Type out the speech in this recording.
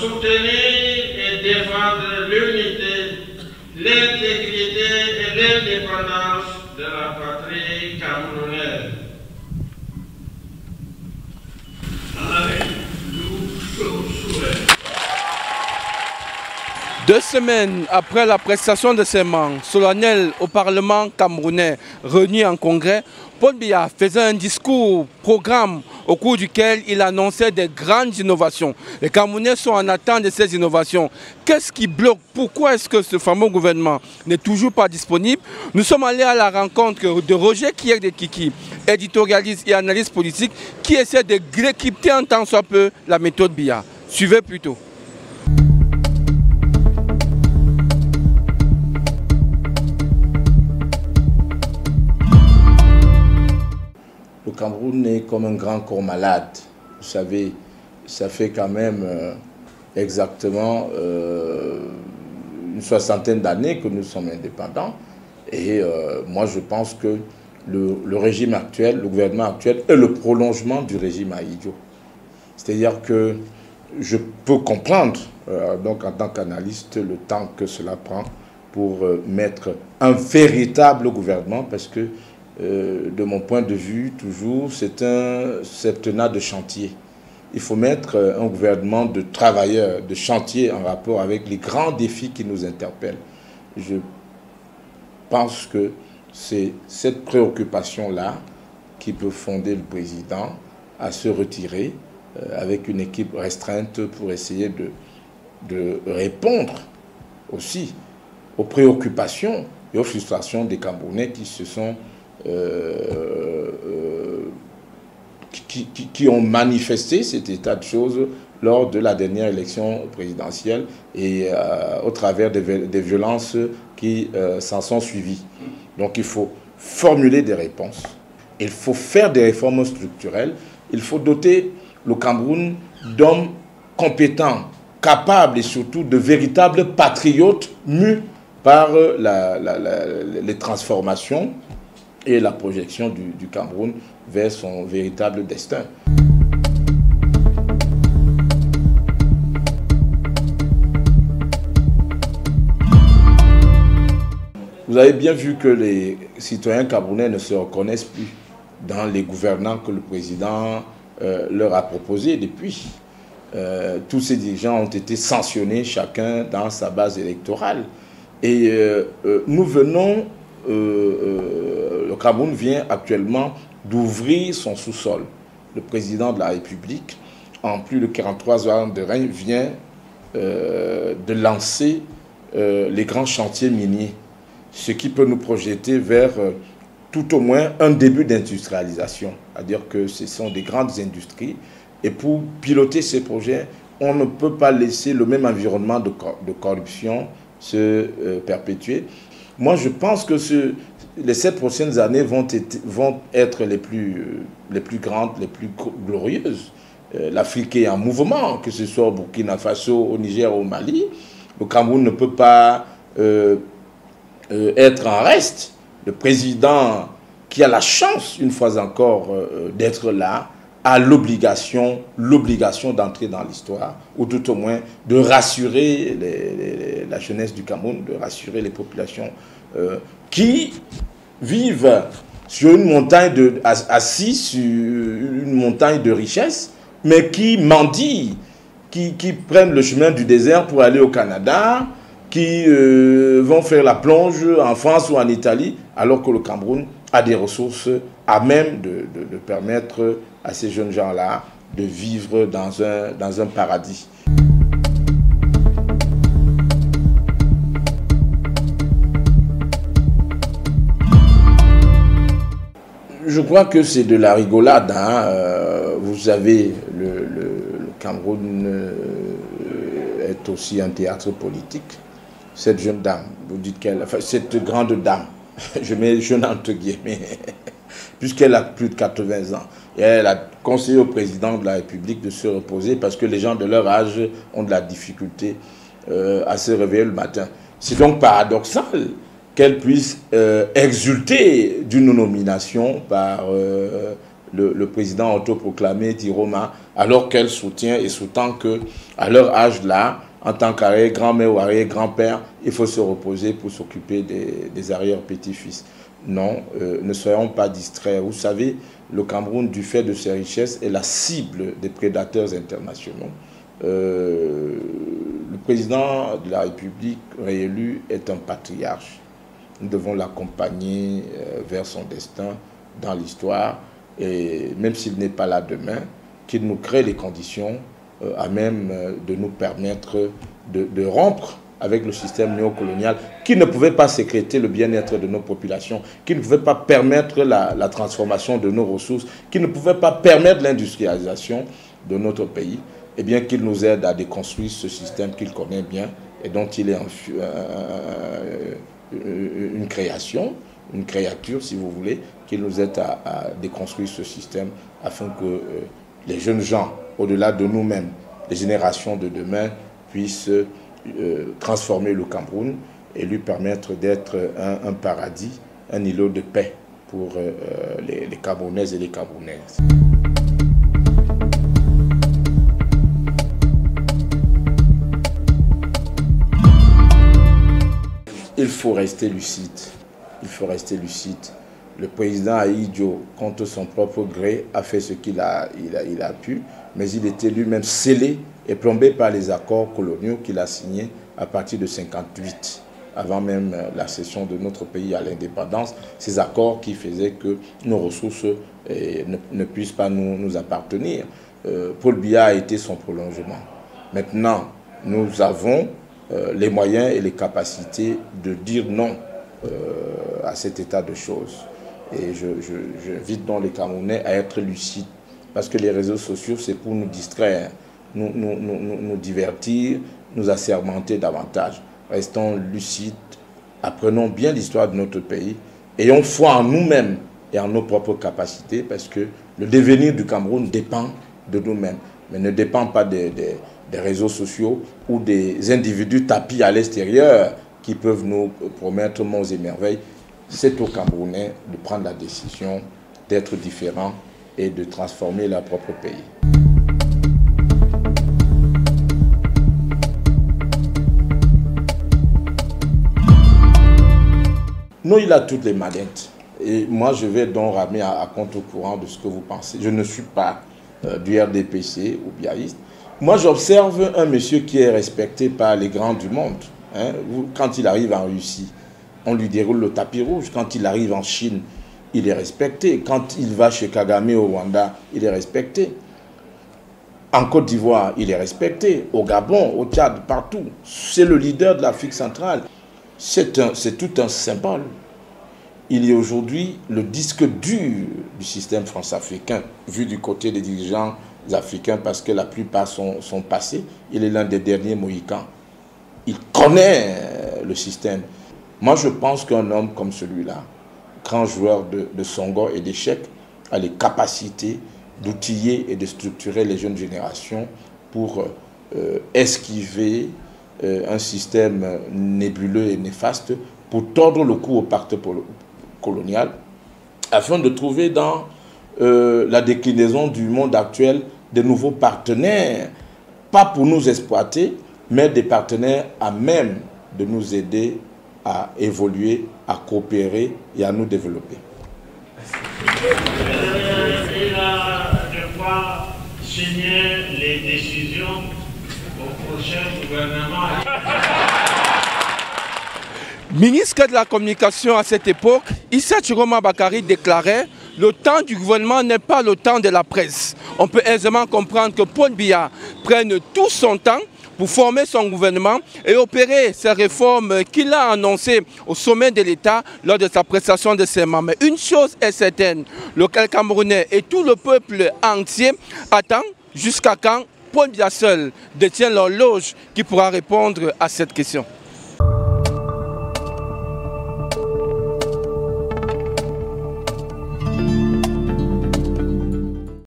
soutenir et défendre l'unité, l'intégrité et l'indépendance de la patrie camerounaise. Deux semaines après la prestation de serment solennel au Parlement camerounais réuni en congrès, Paul Biya faisait un discours, programme, au cours duquel il annonçait des grandes innovations. Les Camerounais sont en attente de ces innovations. Qu'est-ce qui bloque? Pourquoi est-ce que ce fameux gouvernement n'est toujours pas disponible? Nous sommes allés à la rencontre de Roger Kiyek-Kiki, éditorialiste et analyste politique, qui essaie de décrypter en tant soit peu la méthode Biya. Suivez plutôt. Le Cameroun est comme un grand corps malade. Vous savez, ça fait quand même exactement une soixantaine d'années que nous sommes indépendants. Et moi, je pense que le régime actuel, le gouvernement actuel, est le prolongement du régime Ahidjo. C'est-à-dire que je peux comprendre, donc en tant qu'analyste, le temps que cela prend pour mettre un véritable gouvernement, parce que de mon point de vue, toujours, c'est un septennat de chantier. Il faut mettre un gouvernement de travailleurs, de chantier en rapport avec les grands défis qui nous interpellent. Je pense que c'est cette préoccupation-là qui peut fonder le président à se retirer avec une équipe restreinte pour essayer de répondre aussi aux préoccupations et aux frustrations des Camerounais qui se sont qui ont manifesté cet état de choses lors de la dernière élection présidentielle et au travers des violences qui s'en sont suivies. Donc il faut formuler des réponses, il faut faire des réformes structurelles, il faut doter le Cameroun d'hommes compétents, capables et surtout de véritables patriotes mus par les transformations et la projection du Cameroun vers son véritable destin. Vous avez bien vu que les citoyens camerounais ne se reconnaissent plus dans les gouvernants que le président leur a proposés depuis. Tous ces dirigeants ont été sanctionnés, chacun dans sa base électorale. Et nous venons... le Cameroun vient actuellement d'ouvrir son sous-sol. Le président de la République, en plus de 43 ans de règne, vient de lancer les grands chantiers miniers, ce qui peut nous projeter vers tout au moins un début d'industrialisation. C'est-à-dire que ce sont des grandes industries. Et pour piloter ces projets, on ne peut pas laisser le même environnement de corruption se perpétuer. Moi, je pense que les 7 prochaines années vont être les plus grandes, les plus glorieuses. L'Afrique est en mouvement, que ce soit au Burkina Faso, au Niger, au Mali. Le Cameroun ne peut pas être en reste. Le président qui a la chance, une fois encore, d'être là, a l'obligation d'entrer dans l'histoire, ou tout au moins de rassurer la jeunesse du Cameroun, de rassurer les populations qui vivent sur une montagne assis sur une montagne de richesse, mais qui mendient, qui prennent le chemin du désert pour aller au Canada, qui vont faire la plonge en France ou en Italie, alors que le Cameroun a des ressources à même de permettre à ces jeunes gens-là de vivre dans un paradis. Je crois que c'est de la rigolade. Hein. Vous savez, le Cameroun est aussi un théâtre politique. Cette jeune dame, vous dites qu'elle... Enfin, cette grande dame, je mets jeune entre guillemets, puisqu'elle a plus de 80 ans. Et elle a conseillé au président de la République de se reposer parce que les gens de leur âge ont de la difficulté à se réveiller le matin. C'est donc paradoxal qu'elle puisse exulter d'une nomination par le président autoproclamé Tiroma, alors qu'elle soutient et sous-tend qu'à leur âge là, en tant qu'arrière-grand-mère ou arrière-grand-père, il faut se reposer pour s'occuper des arrière-petits-fils. Non, ne soyons pas distraits. Vous savez, le Cameroun, du fait de ses richesses, est la cible des prédateurs internationaux. Le président de la République réélu est un patriarche. Nous devons l'accompagner vers son destin dans l'histoire. Et même s'il n'est pas là demain, qu'il nous crée les conditions à même de nous permettre de rompre avec le système néocolonial qui ne pouvait pas sécréter le bien-être de nos populations, qui ne pouvait pas permettre la transformation de nos ressources, qui ne pouvait pas permettre l'industrialisation de notre pays, et bien qu'il nous aide à déconstruire ce système qu'il connaît bien et dont il est une création, une créature si vous voulez, qu'il nous aide à déconstruire ce système afin que les jeunes gens, au-delà de nous-mêmes, les générations de demain, puissent transformer le Cameroun et lui permettre d'être un paradis, un îlot de paix pour les Camerounaises et les Camerounaises. Il faut rester lucide. Il faut rester lucide. Le président Ahidjo, contre son propre gré, a fait ce qu'il a pu, mais il était lui-même scellé et plombé par les accords coloniaux qu'il a signés à partir de 1958, avant même la cession de notre pays à l'indépendance. Ces accords qui faisaient que nos ressources ne puissent pas nous appartenir. Paul Biya a été son prolongement. Maintenant, nous avons les moyens et les capacités de dire non à cet état de choses. Et j'invite donc les Camerounais à être lucides, parce que les réseaux sociaux, c'est pour nous distraire, nous divertir, nous assermenter davantage. Restons lucides, apprenons bien l'histoire de notre pays, ayons foi en nous-mêmes et en nos propres capacités, parce que le devenir du Cameroun dépend de nous-mêmes, mais ne dépend pas des réseaux sociaux ou des individus tapis à l'extérieur qui peuvent nous promettre monts et merveilles. C'est aux Camerounais de prendre la décision d'être différents et de transformer leur propre pays. Non, il a toutes les manettes. Et moi, je vais donc ramener à contre-courant de ce que vous pensez. Je ne suis pas du RDPC ou biaïste. Moi, j'observe un monsieur qui est respecté par les grands du monde. Hein. Quand il arrive en Russie, on lui déroule le tapis rouge. Quand il arrive en Chine, il est respecté. Quand il va chez Kagame au Rwanda, il est respecté. En Côte d'Ivoire, il est respecté. Au Gabon, au Tchad, partout. C'est le leader de l'Afrique centrale. C'est tout un symbole. Il est aujourd'hui le disque dur du système france-africain, vu du côté des dirigeants africains, parce que la plupart sont passés. Il est l'un des derniers Mohicans. Il connaît le système. Moi, je pense qu'un homme comme celui-là, grand joueur de Songo et d'échecs, a les capacités d'outiller et de structurer les jeunes générations pour esquiver un système nébuleux et néfaste, pour tordre le cou au pacte colonial, afin de trouver dans la déclinaison du monde actuel de nouveaux partenaires, pas pour nous exploiter, mais des partenaires à même de nous aider à évoluer, à coopérer et à nous développer. Il a, je crois, signé les décisions au prochain gouvernement. Ministre de la Communication à cette époque, Issa Chiroma Bakari déclarait « Le temps du gouvernement n'est pas le temps de la presse ». On peut aisément comprendre que Paul Biya prenne tout son temps pour former son gouvernement et opérer ces réformes qu'il a annoncées au sommet de l'État lors de sa prestation de serment. Mais une chose est certaine, le Camerounais et tout le peuple entier attend jusqu'à quand Paul Biya seul détient l'horloge qui pourra répondre à cette question.